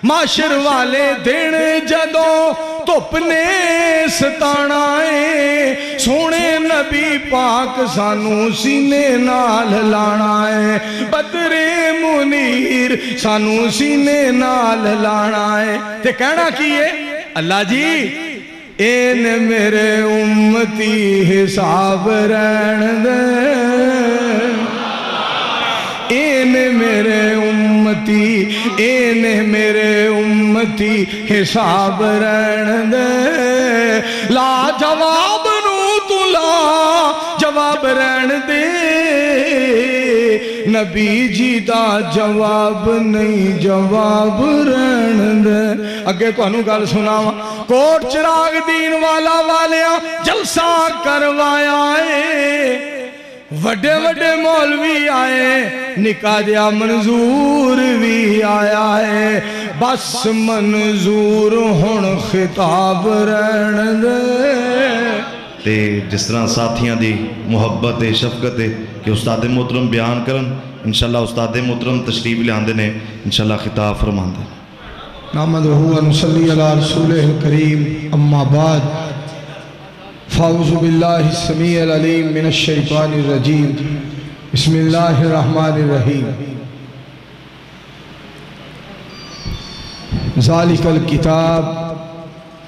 معاشر والے دن جدوں دھپ نے ستانا ہے سونے نبی پاک سانو سینے نال لانا ہے بدر منیر سانو سینے نال لانا ہے تے کہنا کی ہے اللہ جی این میرے امتی حساب رہن دے این میرے امتی این میرے امتی حساب رہن دے لا جواب نو تو لا جواب رہن دے نبی جی دا جواب نہیں جواب رہن دے اگے تو انہوں گل سناوا کوٹ چراغ دین والا والیاں جلسہ کروایا ہے وڈے وڈے مولوی آئے نکاح دیا منظور بھی آیا ہے بس منظور ہن خطاب رہن دے تے جس طرح ساتھیاں دی محبت شفقت کہ استاد محترم بیان کرن انشاءاللہ استاد محترم تشریف لے آندے نے انشاءاللہ خطاب فرمان دے نحمدہ و نصلی علی رسولہ الکریم اما بعد فاعوذ باللہ السمیع العلیم من الشیطان الرجیم بسم اللہ الرحمن الرحیم ذالک الکتاب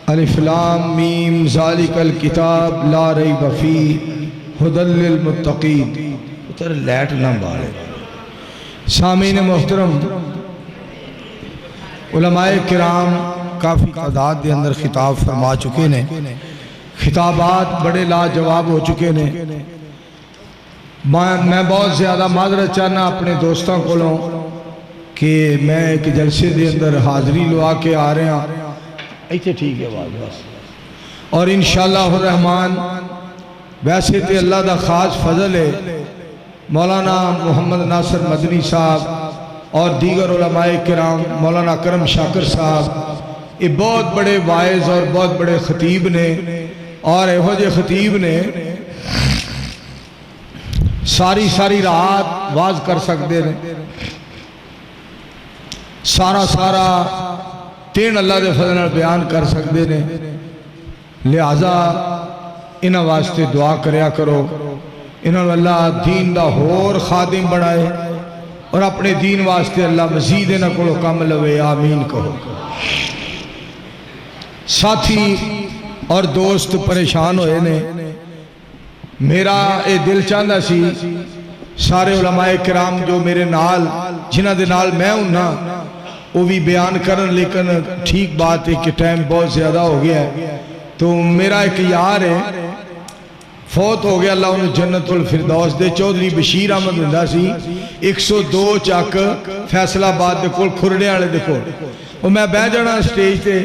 الف لام میم ذالک الکتاب لا ریب فیہ ھدی للمتقین اتر لیٹ نہ بارے سامعین محترم علماء کرام کافی تعداد دے اندر خطاب فرما چکے نے خطابات بڑے لاجواب ہو چکے نے میں بہت زیادہ معذرت چاہنا اپنے دوستوں کو لوں کہ میں ایک جلسے دے اندر حاضری لوا کے آ رہے ہیں ایسے ٹھیک ہے بات بس اور انشاءاللہ الرحمن ویسے تے اللہ دا خاص فضل ہے مولانا محمد ناصر مدنی صاحب اور دیگر علماء کرام مولانا کرم شاکر صاحب یہ بہت بڑے واعظ اور بہت بڑے خطیب نے اور ایہو جے خطیب نے ساری رات واز کر سکتے ہیں سارا تین اللہ دے فضل بیان کر سکتے ہیں لہذا انہاں واسطے دعا کریا کرو انہاں اللہ دین دا ہور خادم بنائے اور اپنے دین واسطے اللہ مزید انہاں کو کم لوے آمین کہو ساتھی اور دوست پریشان ہوئے نے میرا اے دل چاہتا سی سارے علماء کرام جو میرے نال جنہ دے نال میں ہوں وہ بھی بیان کرن لیکن ٹھیک بات ہے کہ ٹائم بہت زیادہ ہو گیا ہے تو میرا ایک یار ہے فوت ہو گیا اللہ انہوں جنت الفردوس دے چودھری بشیر احمد ہندہ سی 102 چاک فیصل آباد دے کول کھرڑے آلے دے کول وہ میں بیٹھ جانا سٹیج تے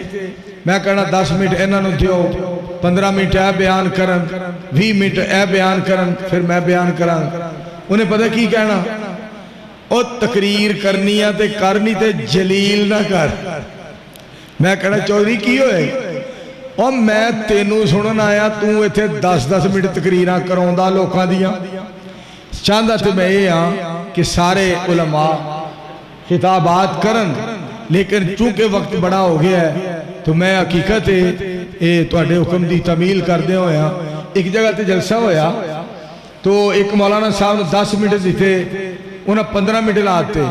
میں کہنا 10 منٹ انہوں نے دیو 15 منٹ اے بیان کرن 20 منٹ اے بیان کرن پھر میں بیان کرن انہیں پتہ کی کہنا او تقریر کرنی ہے تے کرنی تے جلیل نہ کر میں کہنا چودھری کی ہوئے اور میں تینوں سنن آیا تو ایتھے 10 منٹ تقریراں کراؤندا لوکاں دیاں چاہندا تے میں یہ ہاں کہ سارے علماء خطابات کرن لیکن چونکہ وقت بڑا ہو گیا ہے تو میں حقیقت تواڈے حکم دی تعمیل کردے ہویا ایک جگہ تے جلسہ ہویا تو ایک مولانا صاحب نے 10 منٹ دیتے انہیں 15 منٹ لاتے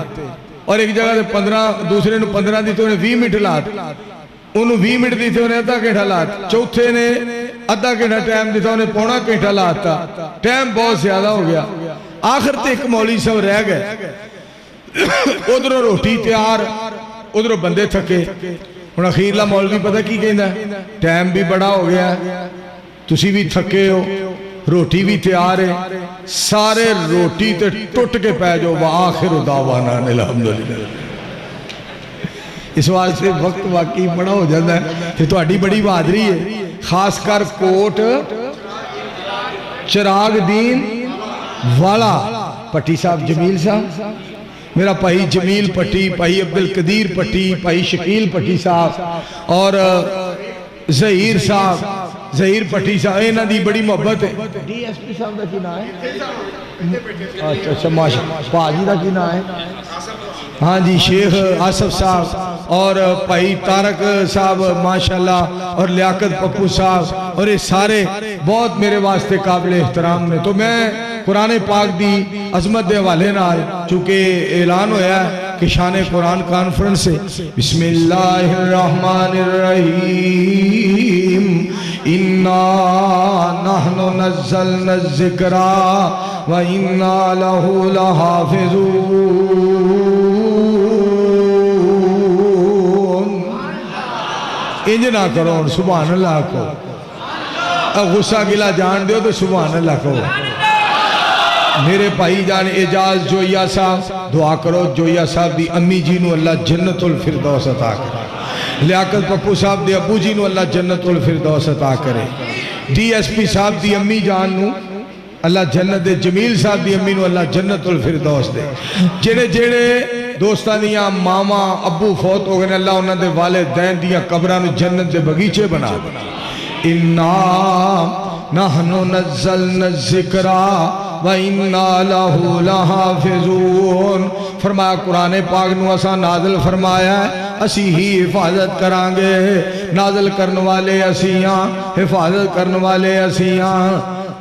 اور ایک جگہ تے 15 دوسرے نے 15 دیتے انہیں 20 منٹ لاتے انہوں 20 منٹ دیتے انہیں ادھا گھنٹہ لاتا چوتھے نے ادھا گھنٹہ ٹائم دیتا انہیں پونا گھنٹہ لاتا ٹائم بہت زیادہ ہو گیا آخر تے ایک مولوی صاحب رہ گئے ادھروں روٹی تیار ادھروں بندے تھکے ہن اخیرلا مولوی پتہ کی کہندا ہے ٹائم بھی بڑا ہو گیا تسی بھی تھکے ہو روٹی بھی تیار ہے سارے روٹی تے ٹوٹ کے پہ جو وآخر دعوانا الحمدللہ اس واسطے وقت واقعی بڑا ہو جاتا ہے کہ تو اڈی بڑی بہادری ہے خاص کر کوٹ چراغ دین والا پٹی صاحب جمیل صاحب میرا بھائی جمیل پٹی بھائی عبدالقدیر پٹی بھائی شکیل پٹی صاحب اور ظہیر صاحب ظہیر پٹی صاحب اینا دی بڑی محبت ہے ڈی ایس پی صاحب دا کی نا ہے اچھا ماشاء پاجی دا کی نا ہے ہاں جی شیخ آصف صاحب اور بھائی طارق صاحب ماشاءاللہ اور لیاقت پپو صاحب اور یہ سارے بہت میرے واسطے قابل احترام نے. تو میں قرآن پاک دی عظمت دے والے نال چونکہ اعلان ہویا ہے کہ شان قرآن کانفرنس سے بسم اللہ الرحمن الرحیم اِنَّا نَحْنُ نَزَّلْنَا الذِّكْرَ وَإِنَّا لَهُ لَحَافِظُونَ. انج نہ کرو سبحان اللہ کو, غصہ گلا جان دیو تو سبحان اللہ کو. میرے بھائی جان اعجاز جویا صاحب دعا کرو جویا صاحب دی امی جی نو اللہ جنت الفردوس عطا کرے, لیاقت پپو صاحب دی ابو جی نو اللہ جنت الفردوس عطا کرے, ڈی ایس پی صاحب دی امی جان نو اللہ جنت دے, جمیل صاحب دی امی نو اللہ جنت الفردوس دے. جڑے جڑے دوستاں دیاں ماما ابو فوت ہو گئے اللہ انہاں دے والدین دیاں قبراں نو جنت دے بغیچے بنا. اِنَّا نَحْنُ نَزَّلْنَا الذِّكْرَ وَإِنَّا لَهُ لَحَافِظُونَ. فرمایا قرآن پاک نو اسا نازل فرمایا ہے اسی ہی حفاظت کرانگے, نازل کرنے والے اسیاں, حفاظت کرنے والے اسیاں.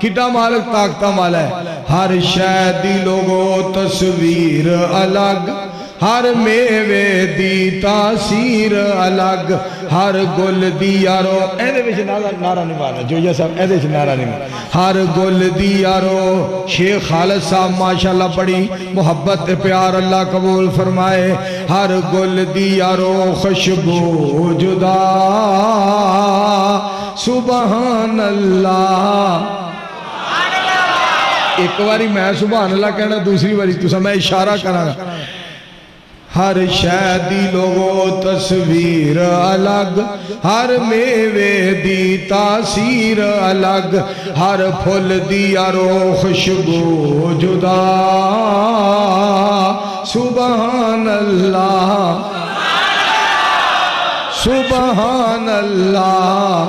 کتا مالک طاقتہ مالا ہے, ہر شے دی لوگو تصویر الگ, ہر میوے دی تاثیر الگ, ہر گل دی یارو ایدے بچ نعرہ نہیں مارنا جو یہ صاحب ایدے بچ نعرہ نہیں مارنا, ہر گل دی یارو. شیخ خالد صاحب ماشاءاللہ پڑھی محبت پیار اللہ قبول فرمائے. ہر گل دی یارو خوشبو جدا سبحان اللہ. ایک باری میں سبحان اللہ کہنا, دوسری باری تو میں اشارہ کرنا. ہر شے دی لوگو تصویر الگ, ہر میوے دی تاثیر الگ, ہر پھول دی یارو خوشبو جدا سبحان اللہ سبحان اللہ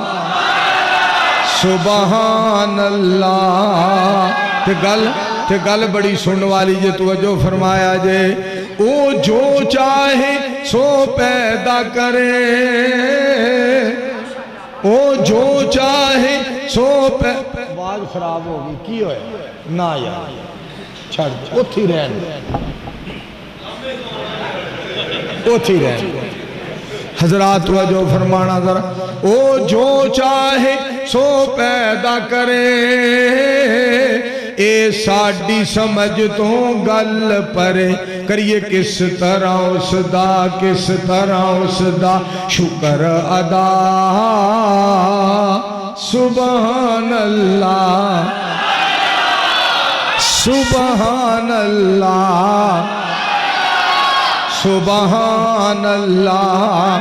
سبحان اللہ. تے گل بڑی سن والی جے توجہ فرمایا جے, او جو چاہے سو پیدا کرے, او جو چاہے سو پیدا. آواز خراب ہوگی کی ہوئے نا یار چھڑ اتھی رہن اتھی رہن. حضرات توجہ فرمانا ذرا. او جو چاہے سو پیدا کرے, اے ساڑی سمجھ تو گل پرے, کریے کس طرح اس دا شکر ادا سبحان اللہ سبحان اللہ سبحان اللہ.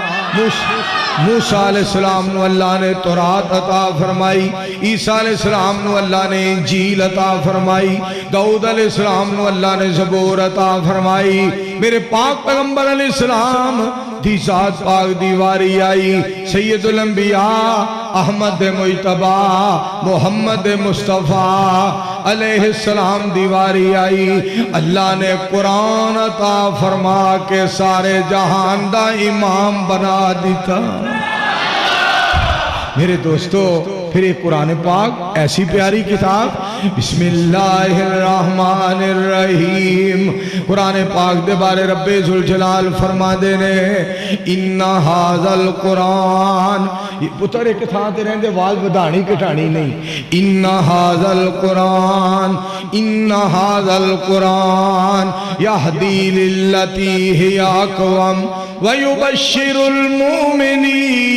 موسیٰ علیہ السلام نو اللہ نے تورات عطا فرمائی, عیسیٰ علیہ السلام نو اللہ نے انجیل عطا فرمائی, داؤد علیہ السلام نو اللہ نے زبور عطا فرمائی. میرے پاک پیغمبر علیہ السلام دی ذات پاک دیواری آئی, سید الانبیاء احمد مجتبہ محمد مصطفیٰ علیہ السلام دیواری آئی. اللہ نے قرآن عطا فرما کے سارے جہان دا امام بنا دیتا. میرے دوستو پھر ایک قرآن پاک ایسی پیاری کتاب, بسم اللہ الرحمن الرحیم. قرآن پاک دے بارے رب ذوالجلال فرما دینے, ان ھذا القرآن, پتر ایک تھا تے رہندے واز بدانی کٹانی نہیں. ان ھذا القرآن یہدی للتی ہی اقوم ویبشر المؤمنین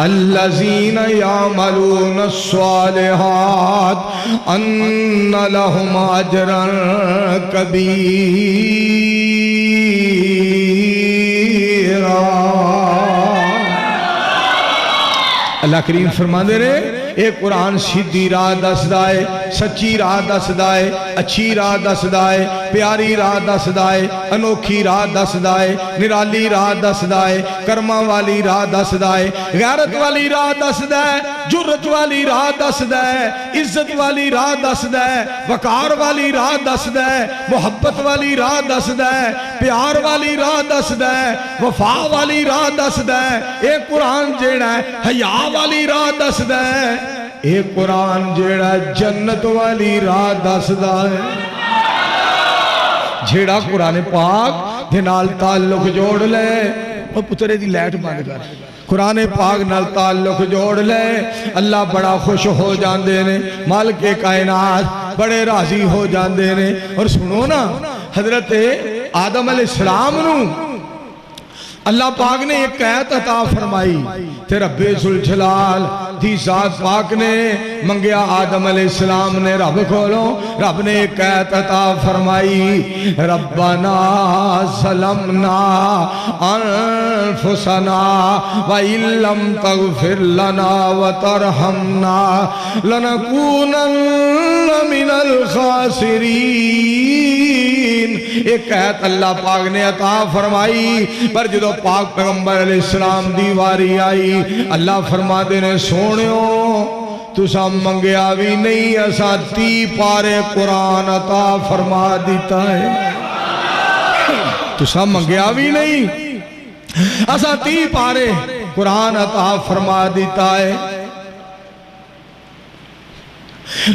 الذین یعملون الصالحات ان لهم اجرا کبیرا. اللہ کریم فرما دے رہے, ایک قرآن سیدھی راہ دس دائے, سچی راہ دسدا ہے، اچھی راہ دسدا ہے، پیاری راہ دسدا ہے، انوکھی راہ دسدا ہے، نرالی راہ دسدا ہے، کرماں والی راہ دسدا ہے، غیرت والی راہ دسدا ہے، جرت والی راہ دسدا ہے، عزت والی راہ دسدا ہے، وقار والی راہ دسدا ہے، محبت والی راہ دسدا ہے، پیار والی راہ دسدا ہے، وفا والی راہ دسدا ہے۔ اے قرآن جیڑا ہے حیا والی راہ دسدا ہے، اے قرآن جیڑا جنت والی راہ دسدا ہے۔ جیڑا قرآن پاک دے نال تعلق جوڑ لے، اور پترے دی لائٹ بند کر، قرآن پاک نال تعلق جوڑ لے، اللہ بڑا خوش ہو جاندے نے، مالک کائنات بڑے راضی ہو جاندے نے۔ اور سنو نا، حضرت آدم علیہ السلام نو اللہ پاک نے ایک آیت عطا فرمائی، تے رب ذوالجلال دی ذات پاک نے منگیا آدم علیہ السلام نے، رب کھولو، رب نے ایک آیت عطا فرمائی، ربنا ظلمنا انفسنا وَإِن لَّمْ تَغْفِرْ لَنَا وَتَرْحَمْنَا لَنَكُونَنَّ مِنَ الْخَاسِرِينَ۔ ایک آیت اللہ پاک نے عطا فرمائی، پر جدو پاک پیغمبر علیہ السلام دی واری آئی، اللہ فرما دینے سونیو تسا منگیا بھی نہیں، اسا 30 پارے قرآن عطا فرما دیتا ہے۔ تسا منگیا بھی نہیں، اسا 30 پارے قرآن عطا فرما دیتا ہے۔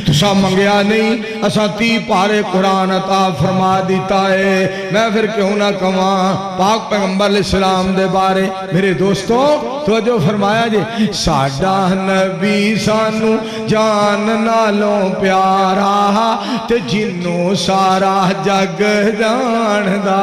تسا منگیا نہیں، اسا 30 پارے قرآن عطا فرما دیتا ہے۔ میں پھر کیوں نہ کہاں پاک پیغمبر علیہ السلام دے بارے، میرے دوستو توجہ فرمایا جی، ساڈا نبی سانو جان نالوں پیارا، تے جنوں سارا جگ جاندا،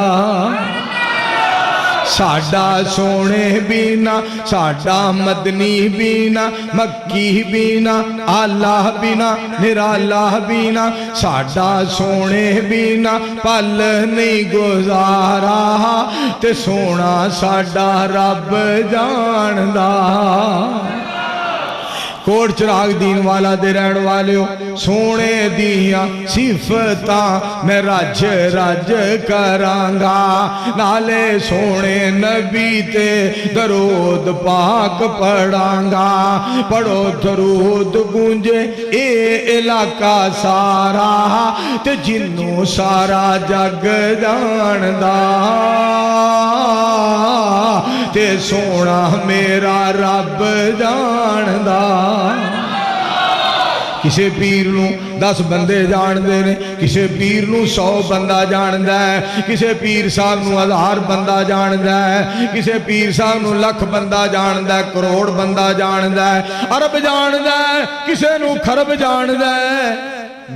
ساڈا سونے بینا، ساڈا مدنی بینا، مکی بینا، آلہ بینا، نرالا بینا، ساڈا سونے بینا پل نہیں گزارا، تے سونا ساڈا رب جاندا۔ کوٹ چراغ دین والا دے رہن والے ہو، سونے دیاں صفتاں میں رج رج کرانگا، نالے سونے نبی تے درود پاک پڑھانگا، پڑھو درود گونجے اے علاقہ سارا، تے جنوں سارا جگ جاندا، تے سونا میرا رب جاندا۔ کسے پیر نو 10 بندے جان دے نے، کسے پیر نو 100 بندہ جان دے، کسے پیر صاحب نو 1000 بندہ جان دے، کسے پیر صاحب نو 1,00,000 بندہ جان دے، کروڑ بندہ جان دے، عرب جان دے، کسے نو خرب جان دے۔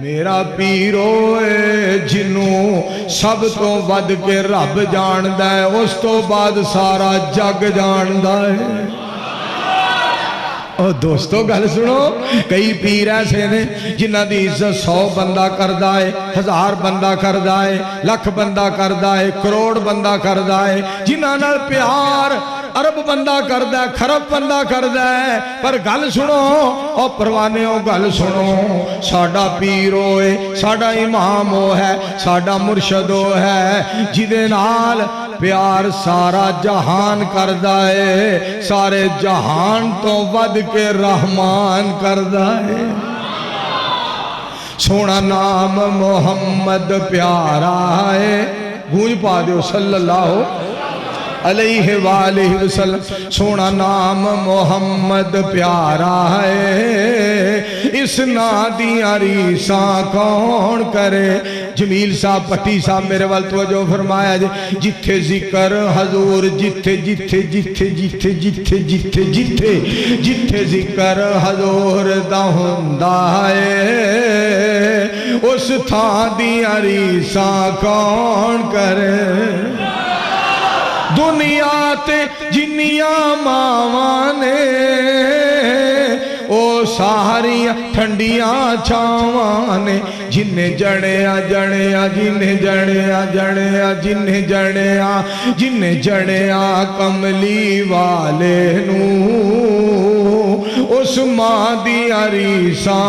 میرا پیرو اے جنوں سب تو ود کے رب جان دے، اس تو بعد سارا جگ جان دے۔ اور دوستو گل سنو، کئی پیر ایسے نے جنہ دی عزت 100 بندہ کردہ ہے، 1000 بندہ کردہ ہے، 1,00,000 بندہ کردہ ہے، کروڑ بندہ کردہ ہے، جنہ نال پیار عرب بندہ کردہ ہے، خرب بندہ کردہ ہے۔ پر گل سنو اور پروانیوں گل سنو، ساڈا پیرو ہے، ساڈا امام ہو ہے، ساڈا مرشد ہو ہے، جدے نال پیار سارا جہان کردہ ہے، سارے جہان تو ود کے رحمان کردہ ہے۔ سونا نام محمد پیارا ہے، گونج پا دیو صلی اللہ علیہ وآلہ وسلم، سونا نام محمد پیارا ہے، اس نادیاں ریساں کون کرے۔ جمیل صاحب پٹی صاحب میرے والتوجہ فرمایا جتھے ذکر حضور، جتھے جتھے جتھے جتھے جتھے جتھے جتھے جتھے ذکر حضور دا ہوندا ہے، اس تھاں دیاں ریساں کون کرے۔ دنیا تے جنیاں ماواں نے اس ਸਾਰੀਆਂ ਠੰਡੀਆਂ ਛਾਵਾਂ ਨੇ ਜਿਨੇ ਜਣਿਆ ਜਣਿਆ ਜਿਨੇ ਜਣਿਆ ਜਣਿਆ ਜਿਨੇ ਜਣਿਆ ਜਿਨੇ ਜਣਿਆ ਕਮਲੀ ਵਾਲੇ ਨੂੰ ਉਸ ਮਾਂ ਦੀਆਂ ਰੀਸਾਂ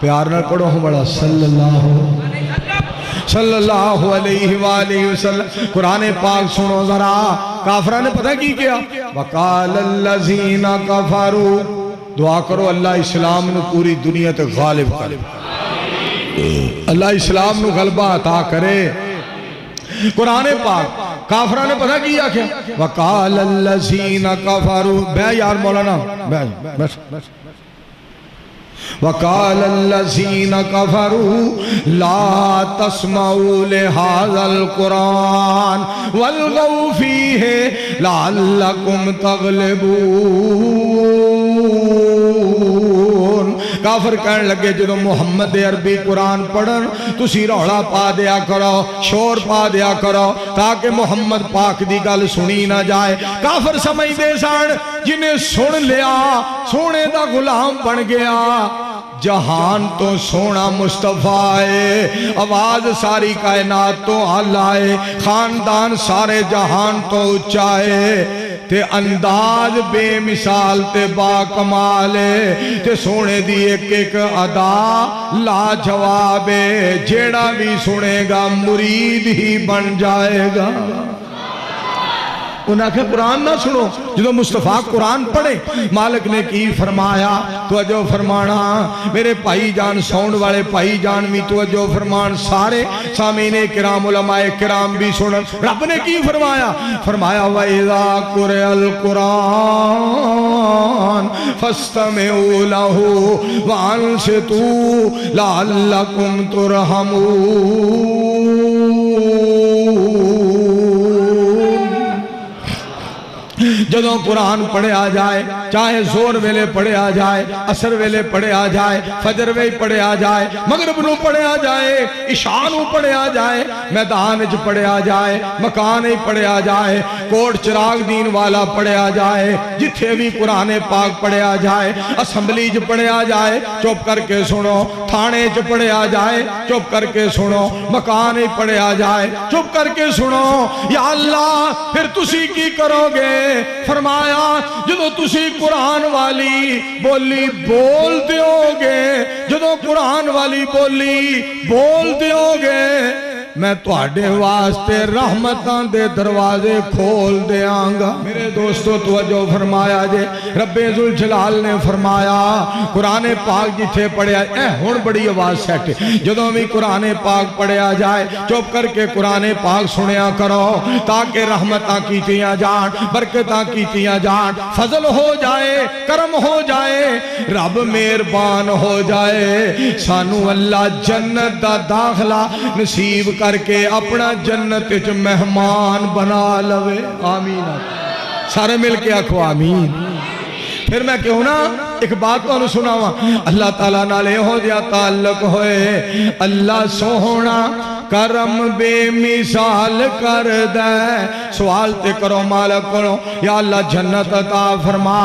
پیار نہ پڑھو ہوں بڑا صلی اللہ علیہ وآلہ وسلم. قرآن پاک سنو ذرا. کافرہ نے پتہ کی کیا؟ وَقَالَ الَّذِينَ كَفَرُوا. دعا کرو اللہ اسلام نو پوری دنیا تے غالب کرے, اللہ اسلام نو غلبہ عطا کرے. قرآن پاک کافرہ نے پتہ کیا کیا؟ وَقَالَ الَّذِينَ كَفَرُوا. بے یار مولانا بس. وَقَالَ الَّذِينَ كَفَرُوا لَا تَسْمَعُوا لِهَذَا الْقُرْآنِ وَالْغَوْا فِيهِ لَعَلَّكُمْ تَغْلِبُونَ. کافر کہنے لگے جدو محمد عربی قرآن پڑھن تسی روڑا پا دیا کرو, شور پا دیا کرو تاکہ محمد پاک دی گل سنی نہ جائے. کافر سمجھ دے سان جنہیں سن لیا سونے دا غلام بن گیا. جہان تو سونا مصطفیٰ ہے, آواز ساری کائنات تو اعلیٰ ہے, خاندان سارے جہان تو اونچا ہے, تے انداز بے مثال تے با کمال ہے, تے سونے دی ایک ایک ادا لا جواب ہے. جیڑا بھی سنے گا مرید ہی بن جائے گا. انہاں کہ قرآن نہ سنو. جدو مصطفیٰ قرآن پڑھے مالک نے کی فرمایا توجہ فرمانا. میرے بھائی جان ساؤنڈ والے بھائی جان بھی توجہ فرمان, سارے سامعین کرام علماء کرام بھی سنن. رب نے کی فرمایا؟ فرمایا وَإِذَا قُرِئَ الْقُرْآنُ فَاسْتَمِعُوا لَهُ وَأَنصِتُوا لَعَلَّكُمْ تُرْحَمُونَ. جدوں قرآن پڑھے آ جائے, چاہے زور ویلے پڑھے آ جائے, عصر ویلے پڑھے آ جائے, فجر ویلے پڑھے آ جائے, مغرب نو پڑھے آ جائے, عشاء نو پڑھے آ جائے, میدان وچ پڑھے آ جائے, مکان وچ پڑھے آ جائے, کوٹ چراغ دین والا پڑھے آ جائے, جتھے بھی قرآن پاک پڑھے آ جائے, اسمبلی وچ پڑھے آ جائے چپ کر کے سنو, تھانے وچ پڑھے آ جائے چپ کر کے سنو, مکان وچ پڑھے آ جائے چپ کر کے سنو. یا اللہ پھر تسی کی کرو گے؟ فرمایا جدو تسی قرآن والی بولی بول دیو گے, جدو قرآن والی بولی بول دیو گے میں تواڈے واسطے رحمتاں دے دروازے کھول دیاں گا. میرے دوستو توجہ فرمایا جے, رب ذوالجلال نے فرمایا قرآن پاک جتھے پڑھیا اے ہن بڑی آواز سیٹ, جدوں بھی قرآن پاک پڑھیا جائے چپ کر کے قرآن پاک سنیا کرو تاکہ رحمتاں کیتیاں جان, برکتاں کیتیاں جان, فضل ہو جائے, کرم ہو جائے, رب مہربان ہو جائے, سانو اللہ جنت دا داخلہ نصیب کر کے اپنا جنت وچ مہمان بنا لوے. آمین. سارے مل کے آکھو آمین. پھر میں کہوں نا ایک بات تو انہوں سناوا, اللہ تعالیٰ نالے ہو جیا تعلق ہوئے, اللہ سوہنا کرم بے مثال کر دے. سوال تے کرو مالک کرو, یا اللہ جنت عطا فرما,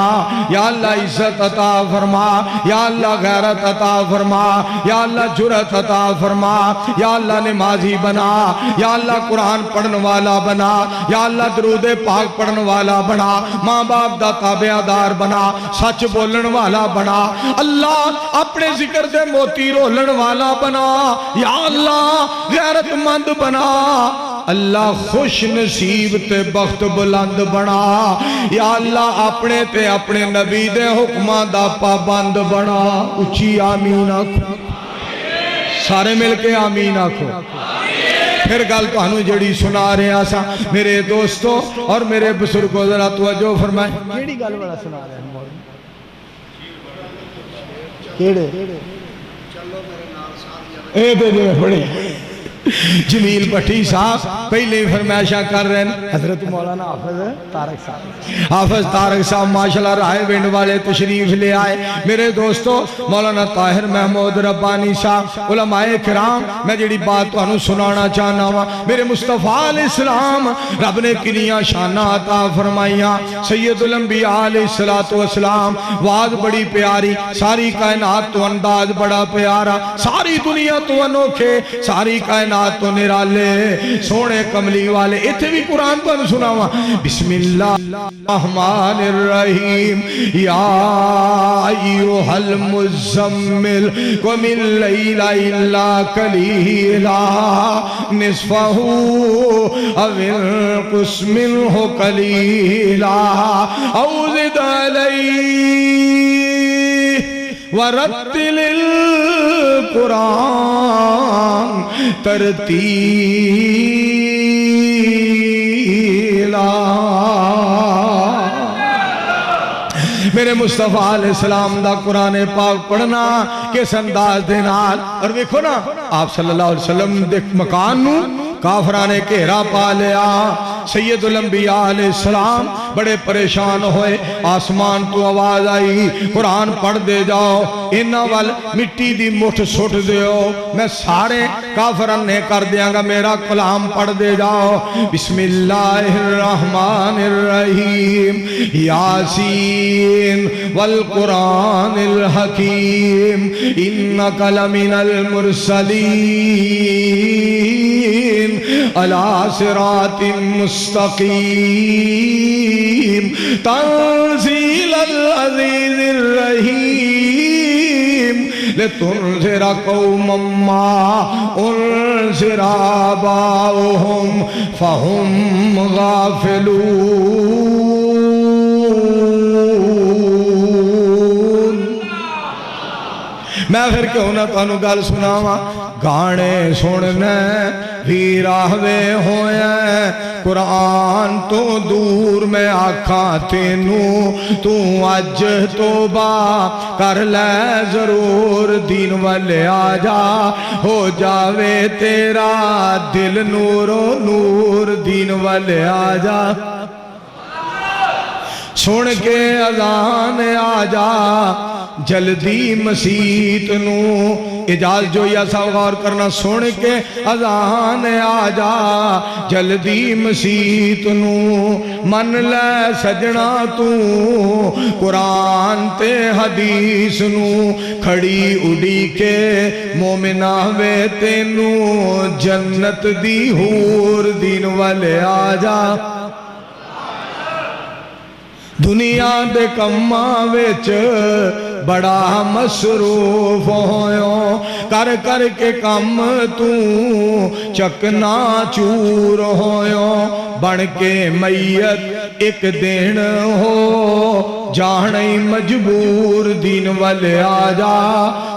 یا اللہ عزت عطا فرما, یا اللہ غیرت عطا فرما, یا اللہ جرت عطا فرما, یا اللہ نمازی بنا, یا اللہ قرآن پڑھن والا بنا, یا اللہ درود پاک پڑھن والا بنا, ماں باپ دا تابعدار بنا, سچ بولن والا بنا, اللہ اپنے ذکر دے موتی رولن والا بنا, یا اللہ غیرت مند بنا, اللہ خوش نصیب تے بخت بلند بنا, یا اللہ اپنے تے اپنے نبی دے حکماں دا پابند بنا. اچھی آمین آکھو, سارے مل کے آمین آکھو. پھر گل تو ہنو جڑی سنا رہے آسا میرے دوستو اور میرے بزرگو, ذرا توجہ فرمائیں. کیڑی گل بڑا سنا رہے ہیں مولانا, کیڑے اے دے دے بڑے جمیل بٹھی صاحب پہلے ہی فرمائشہ کر رہے ہیں. حضرت مولانا حافظ طارق صاحب, حافظ طارق صاحب ماشاءاللہ رائے وینڈ والے تشریف لے آئے. میرے دوستو مولانا طاہر محمود ربانی صاحب, علماء کرام, میں جڑی بات تو انہوں سنانا چاہنا ہوا, میرے مصطفیٰ علیہ السلام رب نے کنیاں شانہ عطا فرمائیاں. سید الانبیاء علیہ السلام واز بڑی پیاری, ساری کائنات تو انداز بڑا پیارا, ساری دنیا تو انوکھے, ساری کائنات کائنات تو نرالے سونے کملی والے اتھے بھی قرآن تو سناوا بسم اللہ الرحمن الرحیم یا ایوہ المزمل قم اللیل الا قلیلا نصفہ او انقص منہ قلیلا او زد علیہ ورتل القرآن ترتیلا میرے مصطفیٰ علیہ السلام دا قرآن پاک پڑھنا کس انداز دے نال اور دیکھو نا آپ صلی اللہ علیہ وسلم دیکھ مکان نو کافرانے گھیرا پا لیا سید الانبیاء علیہ السلام بڑے پریشان ہوئے آسمان تو آواز آئی قرآن پڑھ دے جاؤ انہاں وال مٹی دی مٹھ سٹ دیو میں سارے کافران نے کر دیاں گا میرا کلام پڑھ دے جاؤ بسم اللہ الرحمن الرحیم یاسین والقرآن الحکیم انک لمن المرسلین علی صراط مستقیم تنزیل العزیز الرحیم لتنذر قوما ما انذر آباؤہم فہم غافلون میں پھر کیوں نہ تانوں گل سناواں گانے سننے بھی راہوے ہوئے قرآن تو دور میں آکھاں تینوں تو اج توبہ کر لے ضرور دین والے آجا ہو جاوے تیرا دل نور و نور دین والے آجا سن کے اذان آجا جلدی مسیت نو اجازت جو یا سا غور کرنا سن کے اذان آجا جلدی مسیت نو من لے سجنا تو قرآن تے حدیث نو کھڑی اڑی کے مومنہ وے تینو جنت دی حور دین والے آجا دنیا دے کماں وچ بڑا مصروف ہویوں کر کر کے کم تو چکنا چور ہویوں بن کے میت ایک دن ہو جانے مجبور دین والے آجا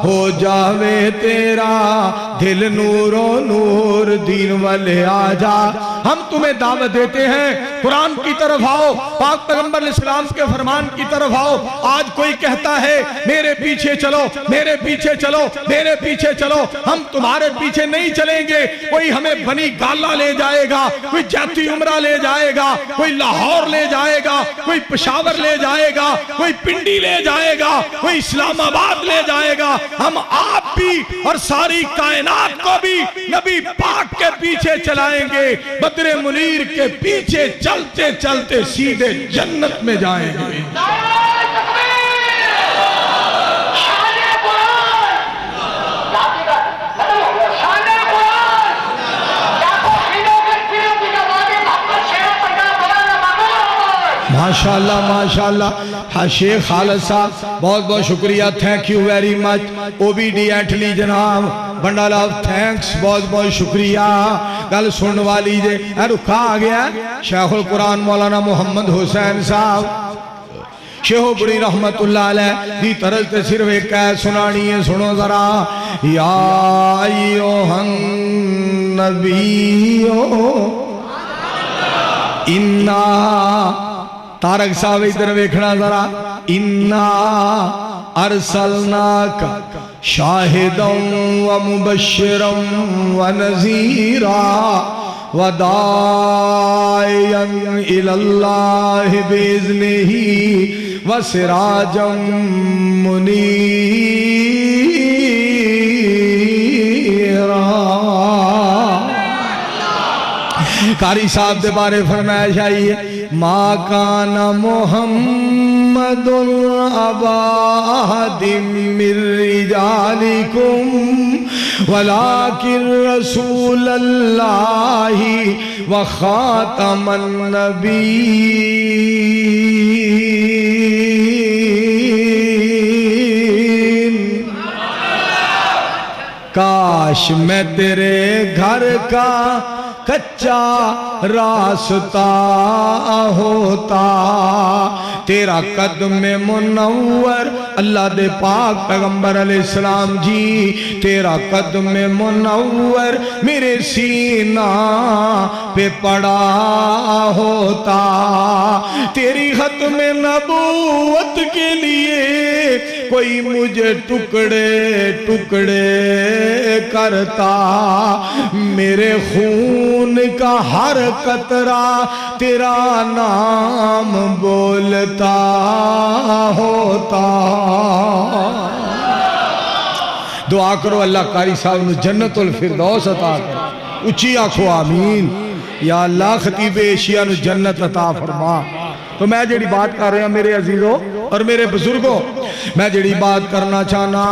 ہو جاوے تیرا دل نور و نور دین والے آجا ہم تمہیں دعوت دیتے ہیں قرآن کی طرف آؤ پاک پیغمبر علیہ السلام کے فرمان کی طرف آؤ آج کوئی کہتا ہے میرے پیچھے چلو میرے پیچھے چلو میرے پیچھے چلو ہم تمہارے پیچھے نہیں چلیں گے کوئی ہمیں بنی گالا لے جائے گا کوئی جاتی عمرہ لے جائے گا کوئی لاہور لے جائے گا کوئی پشاور لے جائے گا کوئی پنڈی لے جائے گا کوئی اسلام آباد لے جائے گا ہم آپ بھی اور ساری کائنات کو بھی نبی پاک کے پیچھے چلائیں گے بدر منیر کے پیچھے چلتے چلتے سیدھے جنت میں جائیں گے ماشاءاللہ ماشاءاللہ شیخ خالد صاحب بہت بہت شکریہ تھینک یو ویری مچ او بی ڈی ایٹلی جناب بنڈالا تھینکس بہت بہت شکریہ گل سن والی جے رکھا آگیا شیخ القرآن مولانا محمد حسین صاحب شیخ بڑی رحمت اللہ علیہ دی طرز تے صرف ایک ہے سنانی ہے سنو ذرا یا ایوہ النبیو اِنَّا تارک صاحب ادھر ویکھنا ذرا اِنَّا ارسلناک شاہدا ومبشرا ونذیرا وداعیا الاللہ باذنہ وسراجا منیرا قاری صاحب دے بارے فرمائش آئی ہے ما کان محمد ابا احد من رجالکم ولکن رسول اللہ وخاتم النبیین کاش میں تیرے گھر کا کچا راستہ ہوتا تیرا قدم منور اللہ دے پاک پیغمبر علیہ السلام جی تیرا قدم منور میرے سینہ پہ پڑا ہوتا تیری ختم نبوت کے لیے کوئی مجھے ٹکڑے ٹکڑے کرتا میرے خون کا ہر قطرہ تیرا نام بولتا ہوتا دعا کرو اللہ قاری صاحب نے جنت الفردوس عطا کر اچھی آنکھو آمین یا اللہ خطیب ایشیا نے جنت عطا فرما تو میں جڑی بات کر رہا میرے عزیزوں اور میرے بزرگوں میں جڑی بات کرنا چاہنا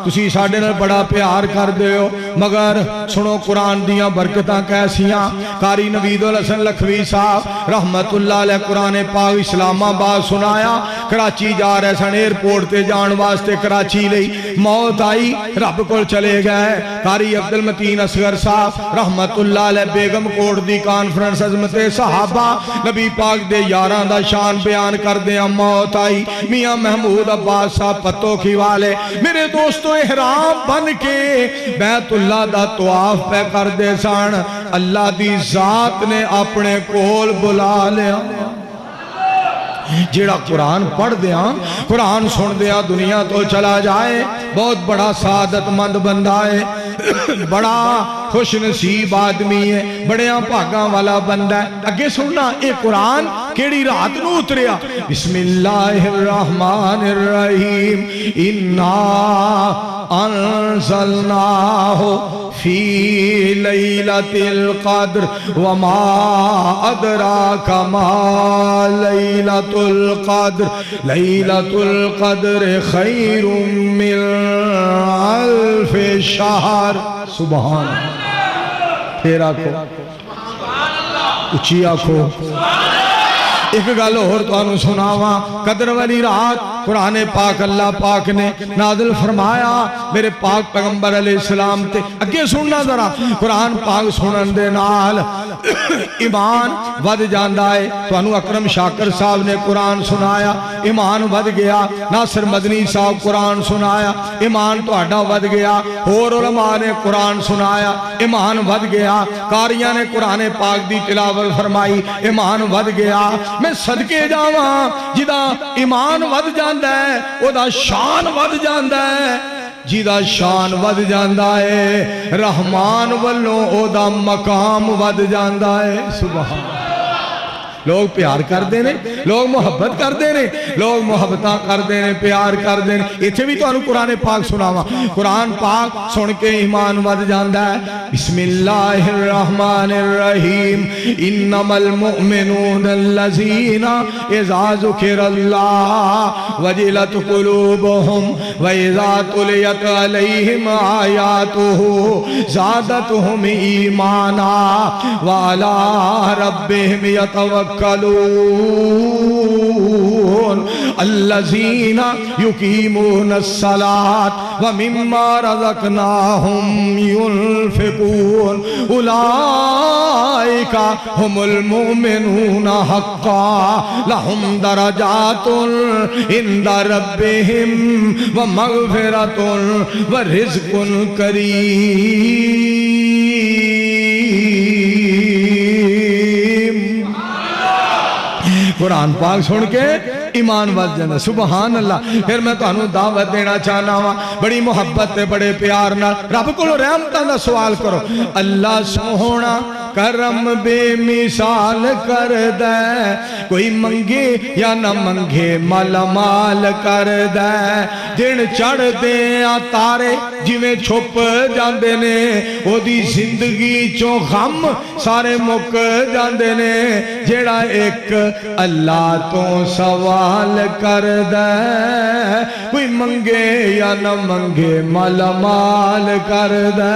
تسی ساڑھے نال بڑا پیار کر دے ہو مگر سنو قرآن دیاں برکتاں کیسیاں قاری نوید الحسن لکھوی صاحب رحمت اللہ علیہ قرآن پاک اسلام آباد سنایا کراچی جا رہے سن ایئرپورٹ تے جان واسطے کراچی لئی موت آئی رب کو چلے گئے قاری عبدالمتین اصغر صاحب رحمت اللہ علیہ بیگم کوٹ دی کانفرنس عظمت صحابہ نبی پاک دے یاراں دا شان بیان کر دیا موت آئی میاں محمود عباس صاحب پتو کی والے میرے دوستو احرام بن کے بیت اللہ دا طواف پہ کر دے سان اللہ دی ذات نے اپنے کول بلا لیا جیڑا قرآن پڑھ دیا قرآن سن دیا دنیا تو چلا جائے بہت بڑا سعادت مند بندہ ہے بڑا خوش نصیب آدمی ہے بڑیاں بھاگاں والا بندہ ہے اگے سننا اے قرآن کیڑی رات نو اتریا بسم اللہ الرحمن الرحیم انا انزلناہ فی لیلۃ القدر وما ادراک ما لیلۃ القدر لیلۃ القدر خیر من الف شہر سبحان پھر آکھو اچھی آکھو ایک گل اور تانوں سناواں قدر والی رات قرآن پاک اللہ پاک نے نازل فرمایا میرے پاک پیغمبر علیہ السلام تے اگے سننا ذرا قرآن پاک سنن دے نال ایمان ود جاندا ہے تانوں اکرم شاکر صاحب نے قرآن سنایا ایمان ود گیا ناصر مدنی صاحب قرآن سنایا ایمان تہاڈا ود گیا اور علماء نے قرآن سنایا ایمان ود گیا قاریاں نے قرآن پاک دی تلاوت فرمائی ایمان ود گیا میں صدقے جاواں جدا ایمان ود جاندا ہے او دا شان ود جاندا ہے جدا شان ود جاندا ہے رحمان والوں او دا مقام ود جاندا ہے سبحان لوگ پیار کر دینے لوگ محبت کر دینے لوگ محبتاں کر دینے پیار کر دینے ایتھے بھی تو انہوں قرآن پاک سناوا قرآن پاک سن کے ایمان ود جاندہ ہے بسم اللہ الرحمن الرحیم انما المؤمنون الذین اذا ذکر اللہ وجلت قلوبهم واذا تلیت علیہم آیاتہ زادتهم ایمانا وعلا ربهم یتوکلون الذين يقيمون الصلاة ومما رزقناهم ينفقون أولئك هم المؤمنون حقا لهم درجات عند ربهم ومغفرة ورزق كريم قرآن پاک سن کے ایمان ود جانا سبحان اللہ پھر میں تانوں دعوت دینا چاہنا ہوا بڑی محبت تے بڑے پیار نال رب کو رحمتاں دا سوال کرو اللہ سوہنا کرم بے مثال کر دے کوئی منگے یا نہ منگے مالا مال کر دے دن چڑھ دے تارے جویں چھپ جاندے نے او دی زندگی چوں غم سارے مک جاندے نے جیڑا ایک اللہ تو سوال کر دے کوئی منگے یا نہ منگے مالا مال کر دے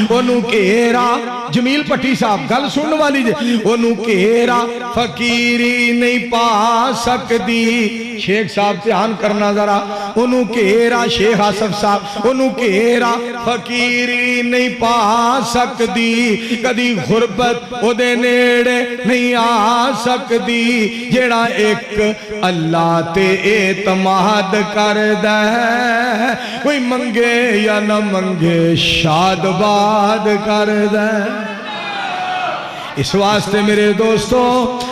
انہوں کیرا جمیل پٹی صاحب گل سن والی جے انہوں کیرا فقیری نہیں پا سکدی شیخ صاحب دھیان کرنا ذرا انہوں کیرا شیخ آصف صاحب انہوں کیرا فقیری نہیں پا سکدی کدی غربت او دے نیڑے نہیں آ سکدی جیڑا ایک اللہ تے اعتماد کر دے کوئی منگے یا نہ منگے شاد باد کر دے اس واسطے میرے دوستو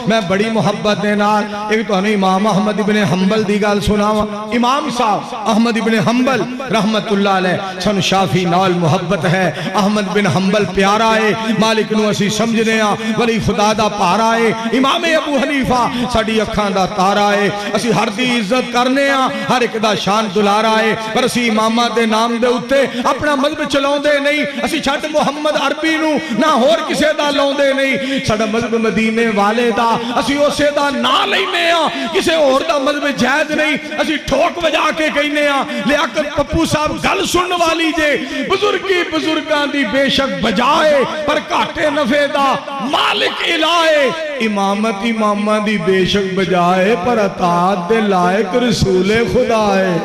میں بڑی محبت دینا ایک تو ہمیں امام احمد ابن حنبل دی گال سناوا امام صاحب احمد ابن حنبل رحمت اللہ علیہ سن شافی نال محبت ہے احمد بن حنبل پیارا ہے مالک نو اسی سمجھنے ولی خدا دا پارا ہے امام ابو حنیفہ ساڑی اکھان دا تارا ہے اسی ہر دی عزت کرنے ہر ایک دا شان دلارا ہے پر اسی امامہ دے نام دے اتے اپنا مذہب چلاؤں دے نہیں اسی چھٹ محمد عربی نو نہ ہور کسے دا لاؤں دے نہیں ساڑا مذہب مدینے والے دا اسی اسے دا نہ لینے کسے اور دا مذہب جائز نہیں اسی ٹھوک بجا کے کہنے لیاقت پپو صاحب گل سن والی جے بزرگی بزرگان دی بے شک بجائے پر کاٹے نفے دا مالک الائے امامت امامہ دی بے شک بجائے پر اطاعت دے لائق رسول خدا ہے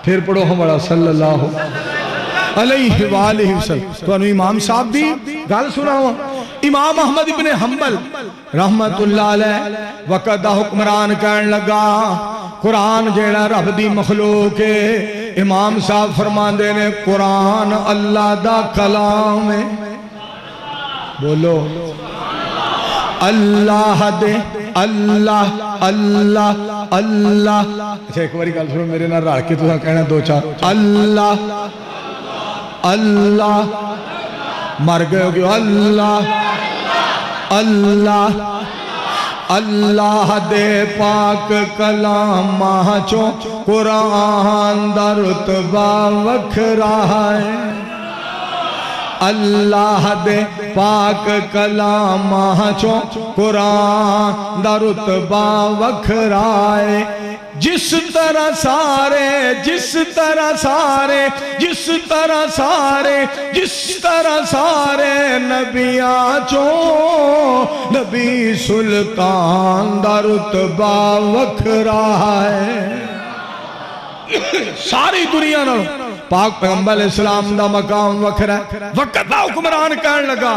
پھر پڑھو ہمارا صلی اللہ علیہ وآلہ وسلم تو انہوں امام صاحب دی گل سناوا امام احمد ابن حنبل رحمت اللہ علیہ وقت دا حکمران کہن لگا قرآن جیڑا رب دی مخلوق ہے امام صاحب فرمان دے نے قرآن اللہ دا کلام ہے بولو اللہ دے اللہ اللہ اللہ اچھا ایک باری گل سنو میرے نہ رڑ کے تو کہنا دو چار اللہ اللہ مر گئے ہو گئے اللہ اللہ اللہ دے پاک کلام چوں قرآن دا رتبہ وکھرا ہے اللہ دے پاک کلام چوں قرآن دا رتبہ وکھرا ہے جس طرح سارے جس طرح سارے جس طرح سارے جس طرح سارے نبیاں چوں نبی سلطان دا رتبہ وکھرا ہے ساری دنیا نہ پاک پیغمبر علیہ السلام دا مقام وکھرا ہے وقت دا حکمران کہنے لگا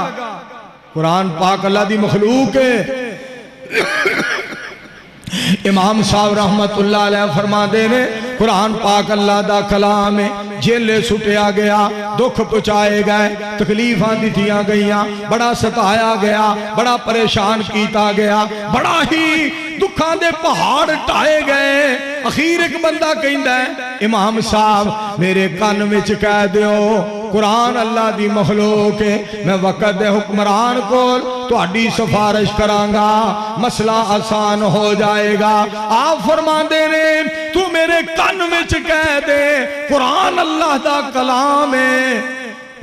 قرآن پاک اللہ دی مخلوق ہے امام صاحب رحمت اللہ علیہ فرما دے نے قرآن پاک اللہ دا کلام ہے جیلے سٹیا گیا دکھ پچائے گئے تکلیفاں دیتیاں گئیاں بڑا ستایا گیا بڑا پریشان کیتا گیا بڑا ہی دکھاں دے پہاڑ ٹائے گئے اخیر ایک بندہ کہندا ہے امام صاحب میرے کان وچ کہہ دیو قرآن اللہ دی مخلوق ہے میں وقت دے حکمران کو تہاڈی سفارش کرانگا مسئلہ آسان ہو جائے گا آپ فرما دے نے تو میرے کان وچ کہہ دے قرآن اللہ دا کلام ہے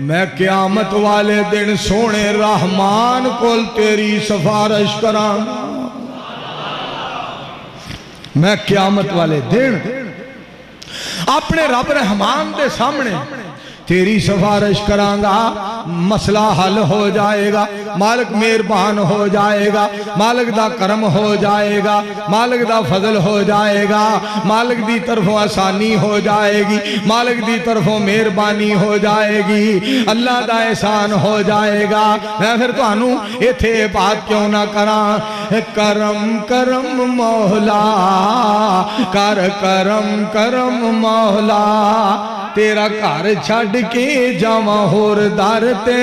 میں قیامت والے دن سونے رحمان کو تیری سفارش کرانگا میں قیامت والے دن اپنے رب رحمان دے سامنے تیری سفارش کرانگا مسئلہ حل ہو جائے گا مالک مہربان ہو جائے گا مالک دا کرم ہو جائے گا مالک دا فضل ہو جائے گا مالک دی طرفوں آسانی ہو جائے گی مالک دی طرفوں مہربانی ہو جائے گی اللہ دا احسان ہو جائے گا میں پھر تو انہوں ایتھے بات کیوں نہ کران کرم کرم مولا کر کرم کرم مولا تیرا کار چھڑ کے جاواں ہور دار تے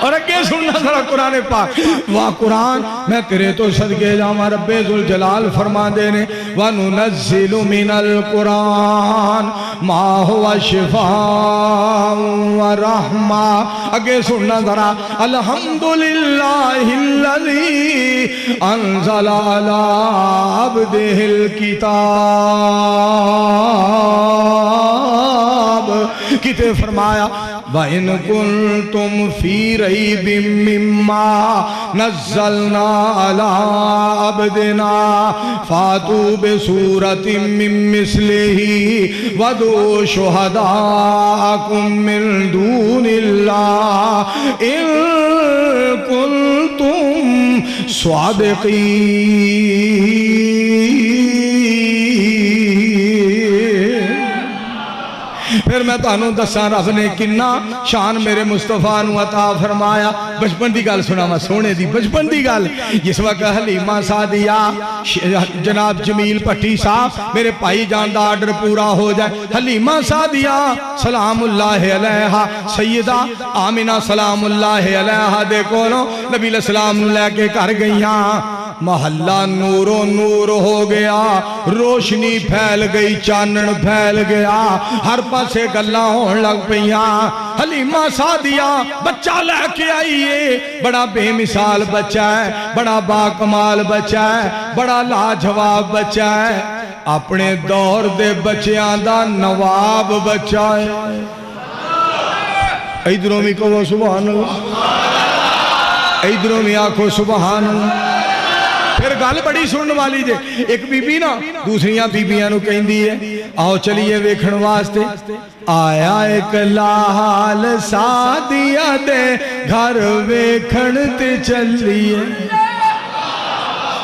اور اگے سننا ذرا قرآن پاک، واہ قرآن میں تیرے تو صدقے جاواں رب ذو الجلال فرما دے نے وَنُنَزِّلُ مِنَ الْقُرْآنِ مَا هُوَ شِفَاءٌ وَرَحْمَةٌ۔ اگے سننا ذرا الحمدللہ الذی انزل علی عبدہ الکتاب، کتے فرمایا وَإِن كُنتُمْ فِي رَيْبٍ مِّمَّا نَزَّلْنَا عَلَىٰ عَبْدِنَا فَأْتُوا بِسُورَةٍ مِّن مِّثْلِهِ وَادْعُوا شُهَدَاءَكُم مِّن دُونِ اللَّهِ إِن كُنتُمْ صَادِقِينَ۔ پھر میں تانوں دساں رب نے کنا شان میرے مصطفیٰ نو عطا فرمایا۔ بچپن دی گل سنا میں سونے دی بچپن دی گل، جس وقت حلیمہ سعدیہ جناب جمیل پٹھی صاحب میرے بھائی جان دا آرڈر پورا ہو جائے، حلیمہ سعدیہ سلام اللہ علیہا سیدہ آمینہ سلام اللہ علیہا دے کولوں نبی علیہ السلام لے کے کر گئیاں، محلہ نور و نور ہو گیا، روشنی پھیل گئی، چانن پھیل گیا، ہر پاسے گلاں ہون لگ پئیاں۔ حلیمہ سعدیہ بچہ لے کے آئیے، بڑا بے مثال بچہ ہے، بڑا باکمال بچہ ہے، بڑا لاجواب بچہ ہے، اپنے دور دے بچیاں دا نواب بچہ ہے۔ ایدروں میں کہو سبحان اللہ، ایدروں میں آکھو سبحان اللہ۔ پھر گل بڑی سنن والی جے، ایک بی بی نا دوسریاں بی بیاں نو کہیں دی ہے آؤ چلیے ویکھن واسطے، آیا ایک لال سعدیہ دے گھر ویکھن تے چلیے،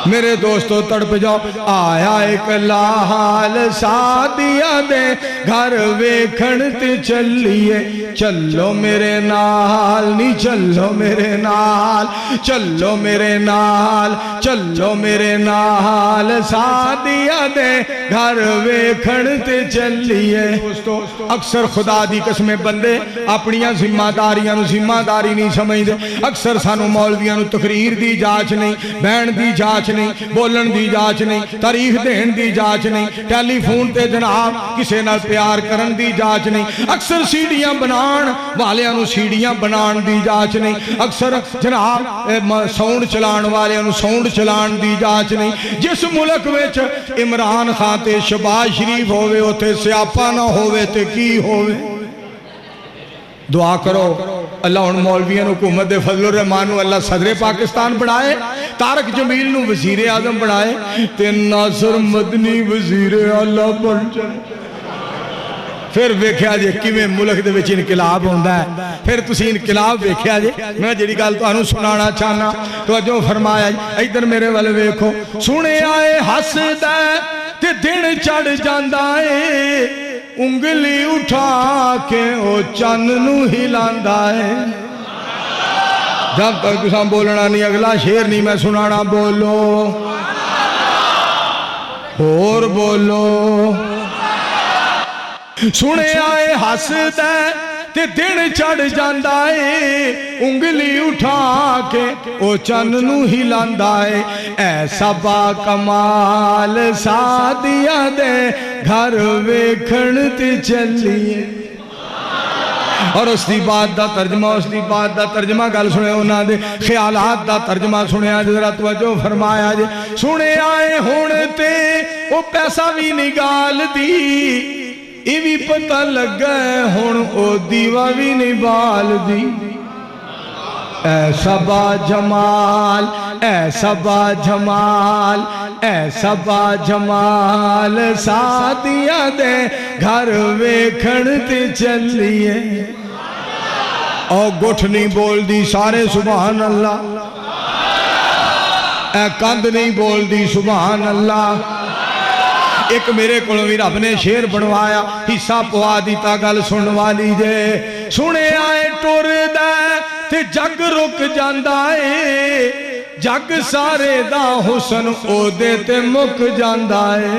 میرے دوستو تڑپ جاؤ، آیا ایک لال سعدیہ دے گھر ویکھن تے چلیے، چلو میرے نال نی چلو میرے نال، چلو میرے نال، چلو میرے نال، سعدیہ دے گھر ویکھن تے چلیے۔ دوستو اکثر خدا دی قسمیں بندے اپنیاں ذمہ داریاں نو ذمہ داری نہیں سمجھ دے، اکثر سانو مولویاں نو تقریر دی جاچ نہیں، بین دی جاچ نہیں، بولن دی جاچ نہیں، تاریخ دین دی جاچ نہیں، ٹیلی فون تے جناب کسے نال پیار کرن دی جاچ نہیں، اکثر سیڑیاں بنان والیاں نو سیڑیاں بنان دی جاچ نہیں، اکثر جناب ساؤنڈ چلان والیاں نو ساؤنڈ چلان دی جاچ نہیں۔ جس ملک وچ عمران خان تے شہباز شریف ہوئے اوتھے سیاپا نہ ہوئے تے کی ہوئے؟ دعا کرو اللہ ان مولویوں حکومت فضل الرحمان اللہ صدر پاکستان بڑھائے، طارق جمیل نو وزیر اعظم بڑھائے تے ناصر مدنی وزیر اعلیٰ بن جائے۔ پھر ویکھیا جے کیویں ملک دے وچ انقلاب ہوندا ہے، پھر تسی انقلاب ویکھیا جے۔ میں جڑی گل تانوں سنانا چاہنا توجہ فرمایا جی، ادھر میرے ول ویکھو، سنے آئے ہسدا تے دن چڑھ جاندا اے، انگلی اٹھا کے او چن نو ہلاندا ہے۔ جب تک تساں بولنا نہیں اگلا شیر نہیں میں سنانا، بولو اور بولو۔ سنے آئے ہسدا تے دن چڑھ جاندا اے، انگلی اٹھا کے او چن نو ہلاندا اے، ایسا با کمال سعدیہ دے گھر ویکھن تے چلیے۔ اور اس دی بات دا ترجمہ، اس دی بات دا ترجمہ گل سنے انہاں دے خیالات دا ترجمہ سنے آج ذرا توجہ فرمایا جے۔ سنے آئے ہونے تے او پیسہ بھی نگال دی، ای بھی پتہ لگ گئے ہون او دیوہ بھی نبال دی۔ ایسا با جمال، ایسا با جمال، ایسا با جمال سعدیہ دے گھر ویکھن تے چلیے۔ اور گٹھ نہیں بول دی سارے سبحان اللہ، اے کند نہیں بول دی سبحان اللہ۔ ایک میرے کلوی رب نے شیر بنوایا، حصہ پوا دیتا گل سن والی جے۔ سنے آئے ٹور دے تے جگ رک جاندا اے، جگ سارے دا حسن او دے تے مک جاندا اے۔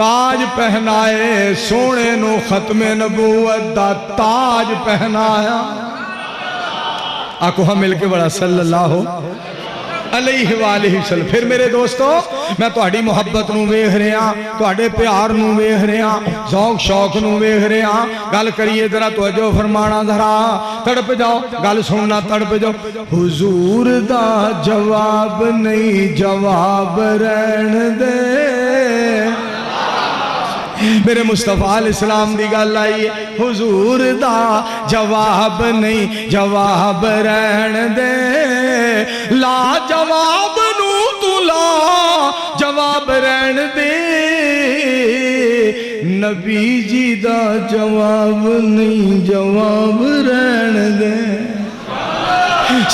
تاج پہنائے سونے نو ختم نبوت دا تاج پہنایا آکو ہم مل کے بڑا صلی اللہ علیہ وآلہ وسلم. پھر میرے دوستو میں تہاڈی محبت نو ویکھ رہا تہاڈے پیار نو ویکھ رہا ذوق شوق نو ویکھ رہا. گل کریے ذرا توجہ فرمانا ذرا تڑپ جاؤ گل سننا تڑپ جاؤ. حضور دا جواب نہیں جواب رہن دے میرے مصطفیٰ علیہ السلام دی گل آئی ہے حضور دا جواب نہیں جواب رہن دے لا جواب نو تو لا جواب رہن دے نبی جی دا جواب نہیں جواب رہن دے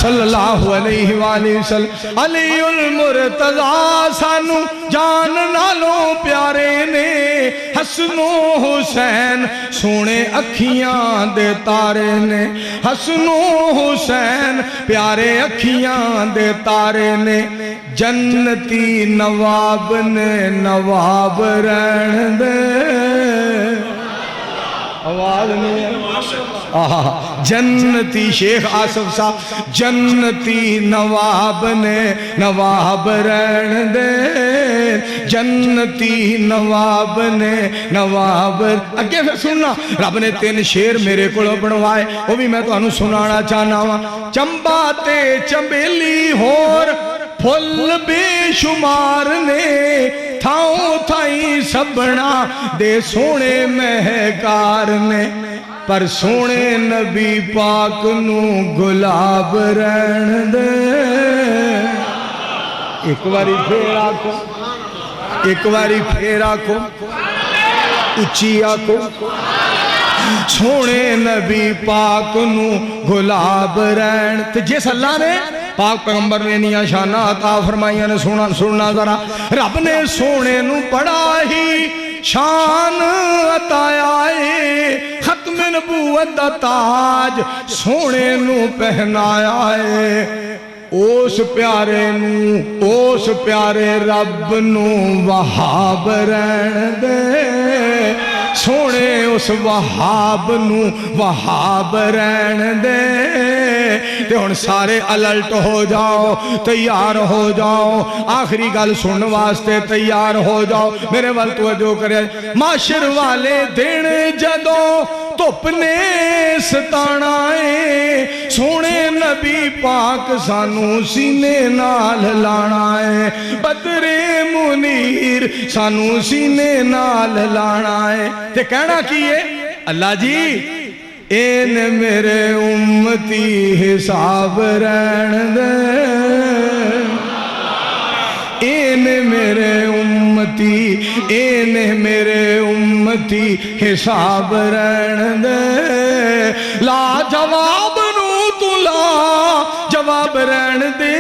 صلی اللہ علیہ وآلہ وسلم. علی المرتضی سانو جان نالوں پیارے نے حسن و حسین سونے اکھیاں دے تارے نے حسن و حسین پیارے اکھیاں دے تارے نے جنتی نواب نے نواب رہن دے آواز نہیں جنتی شیخ آصف صاحب جنتی نواب نے نواب رہن دے جنتی نواب نے نواب اگے پھر سننا رب نے 3 شیر میرے کو بنوائے وہ بھی میں تو انہوں سنانا چاہنا ہوا. چمبا تے چمبیلی ہور پھل بے شمار نے تھاؤں تھائی سبنا دے سونے مہکار نے پر سونے نبی پاک نو گلاب رہن دے. ایک باری پھر آکو ایک باری پھر آکو اچھی آکو سونے نبی پاک نو گلاب رہن تے جس اللہ نے پاک پیغمبر نے نیا شانہ عطا فرمائیاں نے سننا ذرا رب نے سونے نو بڑا ہی شان عطایا ہے ختم نبوت دا تاج سونے نو پہنایا ہے اس پیارے رب نو وہاب رہن دے سونے اس وہاب نو وہاب رہن دے تے ہن سارے الرٹ ہو جاؤ تیار ہو جاؤ آخری گل سن واسطے تیار ہو جاؤ میرے وال توجہ کرے. معاشر والے دن جدوں دھپ نے ستانا ہے سونے نبی پاک سانو سینے نال لانا ہے بدر منیر سانو سینے نال لانا ہے تے کہنا کیے اللہ جی این میرے امتی حساب رہن دے این میرے امتی حساب رہن دے لا جواب نو تو لا جواب رہن دے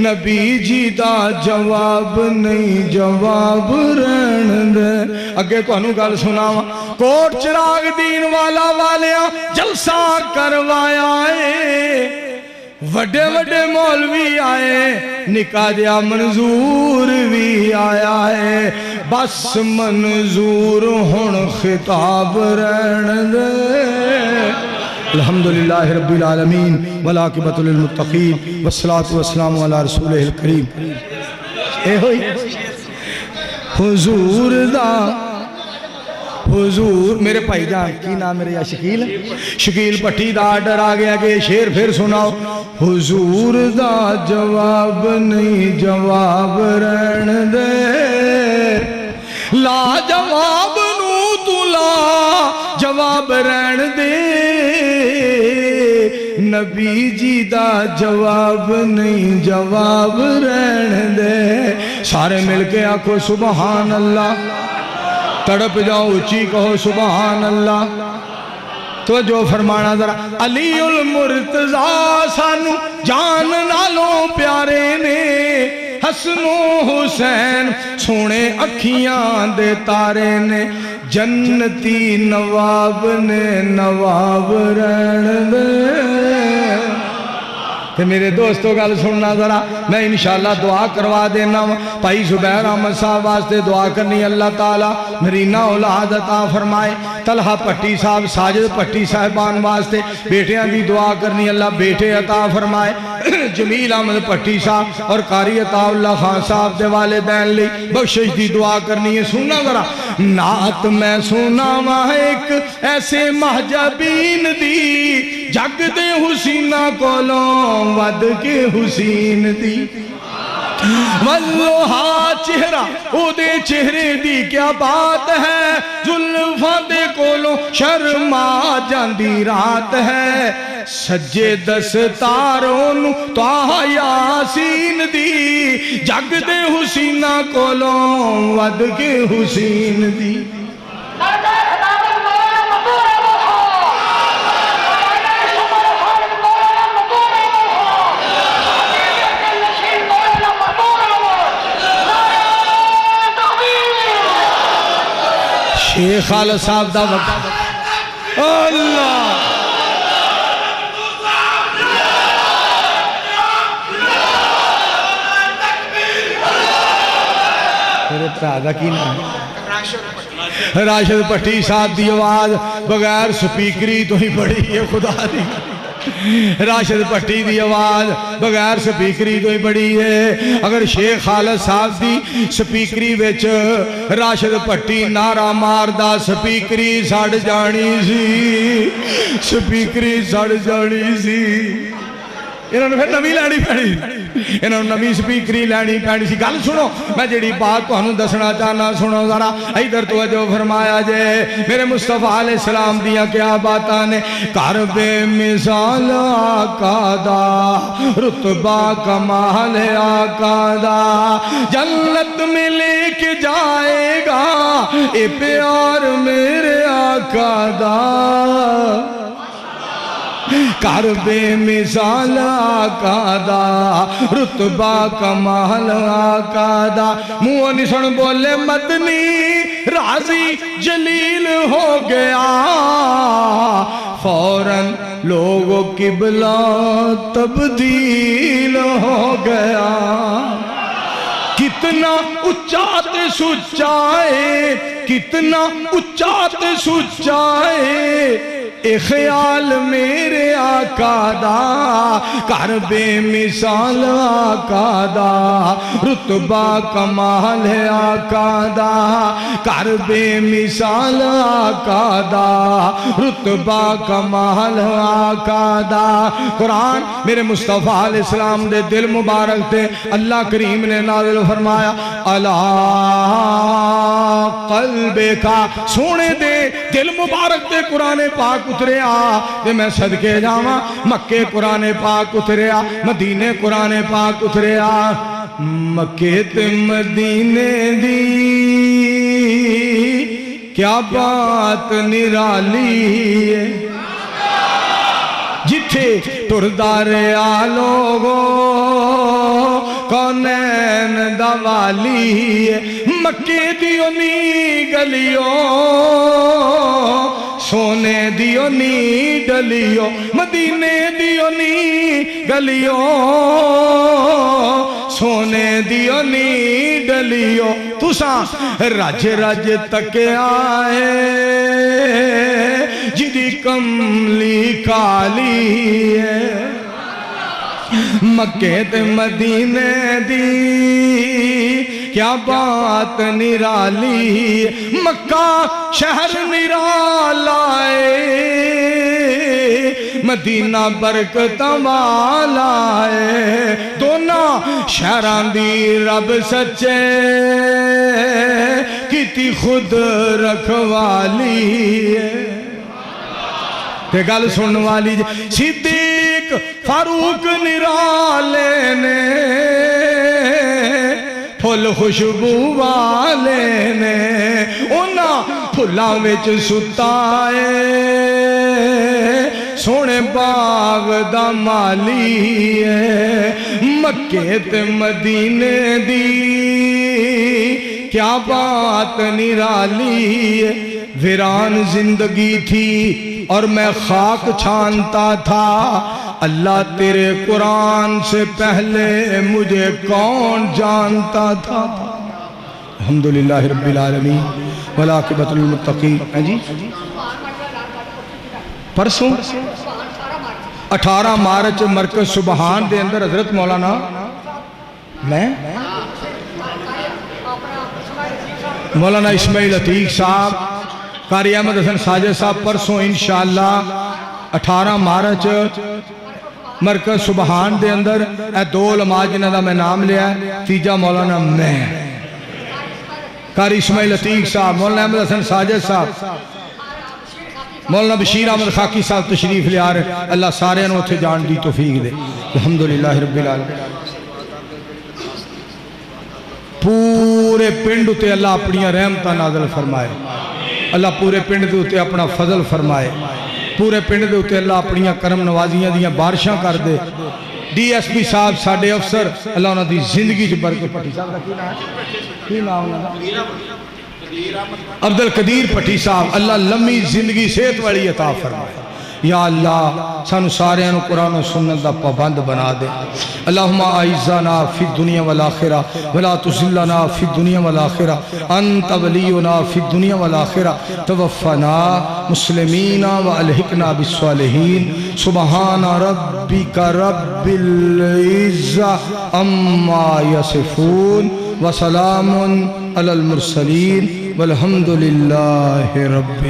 نبی جی دا جواب نہیں جواب رہن دے. اگے تو انہوں گل سناوا کوٹ چراغ دین والا والیاں جلسہ کروایا ہے وڈے وڈے مولوی آئے نکاح دیا منظور بھی آیا ہے بس منظور ہن خطاب رہن دے. الحمدللہ رب العالمین والعاقبۃ للمتقین والصلاة والسلام علی رسولہ الکریم. اے ہوئی حضور دا حضور میرے بھائی جان کی نام میرے یا شکیل پٹھی دا آرڈر آ گیا کہ شیر پھر سناؤ. حضور دا جواب نہیں جواب رہن دے لا جواب نو تو لا جواب رہن دے نبی جی دا جواب نہیں جواب رہن دے. سارے مل کے آکھو سبحان اللہ تڑپ جاؤ اچھی کہو سبحان اللہ. تو جو فرمانا ذرا علی المرتضی سانو جان نالوں پیارے نے حسن و حسین سونے اکھیاں دے تارے نے جنتی نواب نے نواب رہن دے تو میرے دوستو گل سننا ذرا میں انشاءاللہ دعا کروا دینا بھائی زبیر احمد صاحب واسطے دعا کرنی اللہ تعالیٰ نرینہ اولاد عطا فرمائے طلحہ پٹی صاحب ساجد پٹی صاحبان واسطے بیٹیاں دی دعا کرنی اللہ بیٹے عطا فرمائے جمیل احمد پٹی صاحب اور قاری عطا اللہ خان صاحب دے والدین لی بخشش دی دعا کرنی ہے سننا ذرا نعت میں سنا ایک ایسے محجبین دی جگ دے حسینہ کولوں ود کے حسین دی واللوہا چہرہ او دے چہرے دی کیا بات ہے زلفاں دے کولوں شرما جاندی رات ہے سجے دستاروں توہا یاسین دی جگ دے حسینہ کولوں ود کے حسین دی شیخ خالد صاحب دا وقت اللہ میرے پرادہ کی نام راشد پٹی صاحب دی آواز بغیر سپیکری تو ہی بڑی ہے خدا دی راشد پٹی دی آواز بغیر سپیکری تو ہی بڑی ہے اگر شیخ خالد صاحب دی سپیکری ویچ راشد پٹی نعرہ ماردہ سپیکری سڑ جانی سی سپیکری سڑ جانی سی انہوں نے پھر نوی لینی پڑی انہوں نے نوی سپیکری لینی پڑی سی گل سنو میں جڑی بات تو ہنوں دسنا چاہنا سنو ذرا ادھر توجہ فرمایا جے میرے مصطفیٰ علیہ السلام دیا کیا باتاں نے کر بے مثال آقا دا رتبہ کمال آقا دا جنت میں لے کے جائے گا اے پیار میرے آقا دا کر بے مثال آقا دا رتبہ کمال آقا دا منہ نسن بولے مدنی راضی جلیل ہو گیا فوراً لوگوں قبلہ تبدیل ہو گیا کتنا اچات سچائے کتنا اچات سچائے اے خیال میرے آقا دا کر بے مثال آقا دا رتبہ کمال آقا دا کر بے مثال آقا دا رتبہ کمال آقا دا قرآن میرے مصطفیٰ علیہ السلام دے دل مبارک تے اللہ کریم نے نازل فرمایا اللہ قلب کا سونے دے دل مبارک تے قرآن پاک اترے آ دے میں صدقے جاواں مکے قرآن پاک اترے آ مدینے قرآن پاک اترے آ مکے تے مدینے دی کیا بات نرالی ہے جتھے ٹردار آلوگو کونین دوالی ہے مکے دیو نی گلیوں سونے دیو نی ڈلیوں مدینے دیو نی گلیوں سونے دیو نی ڈلیوں تساں رج رج تک آئے جدی کملی کالی ہے مکے تے مدینے دی کیا بات نرالی مکہ شہر نرالا ہے مدینہ برکت والا ہے دونوں شہران دی رب سچے کیتی خود رکھوالی ہے تے گل سن والی صدیق فاروق نرالے نے پھل خوشبو والے نے انہاں پھلاں وچ ستائے سونے باغ دا مالی ہے مکے تے مدینے دی کیا بات نرالی ہے ویران زندگی تھی اور میں خاک چھانتا تھا اللہ تیرے قرآن سے پہلے مجھے کون جانتا تھا۔ الحمدللہ رب العالمین والعاقبۃ للمتقین۔ جی پرسوں 18 مارچ مرکز سبحان دے اندر حضرت مولانا مولانا اسماعیل عتیق صاحب، قاری احمد حسن ساجد صاحب پرسوں انشاءاللہ 18 مارچ مرکز سبحان دے اندر اے 2 علماء جنہ دا میں نام لیا ہے، تیجا مولانا میں، قاری اسماعیل عتیق صاحب، مولانا احمد حسن ساجد صاحب، مولانا بشیر احمد خاکی صاحب تشریف لے آ رہے، اللہ سارے انہوں تھے جان دی توفیق دے۔ الحمدللہ رب العالمین۔ پورے پنڈ تے اللہ اپنی رحمتہ نازل فرمائے، اللہ پورے پنڈ دے اتے اپنا فضل فرمائے، پورے پنڈ دے اتے اللہ اپنی کرم نوازیاں دیاں بارشاں کر دے۔ ڈی ایس پی صاحب ساڑھے افسر، اللہ انہوں دی زندگی جو برکت پٹی صاحب کی نام عبدالقدیر پٹی صاحب، اللہ لمبی زندگی صحت والی عطا فرمائے۔ یا اللہ سانو سارے انہوں قرآن و سنت دا پابند بنا دے۔ اللہم اعزنا فی الدنیا والآخرہ ولا تذلنا فی الدنیا والآخرہ، انت ولینا فی الدنیا والآخرہ، توفنا مسلمین والحقنا بالصالحین، سبحان ربک رب العزہ عما یصفون وسلام علی المرسلین والحمدللہ رب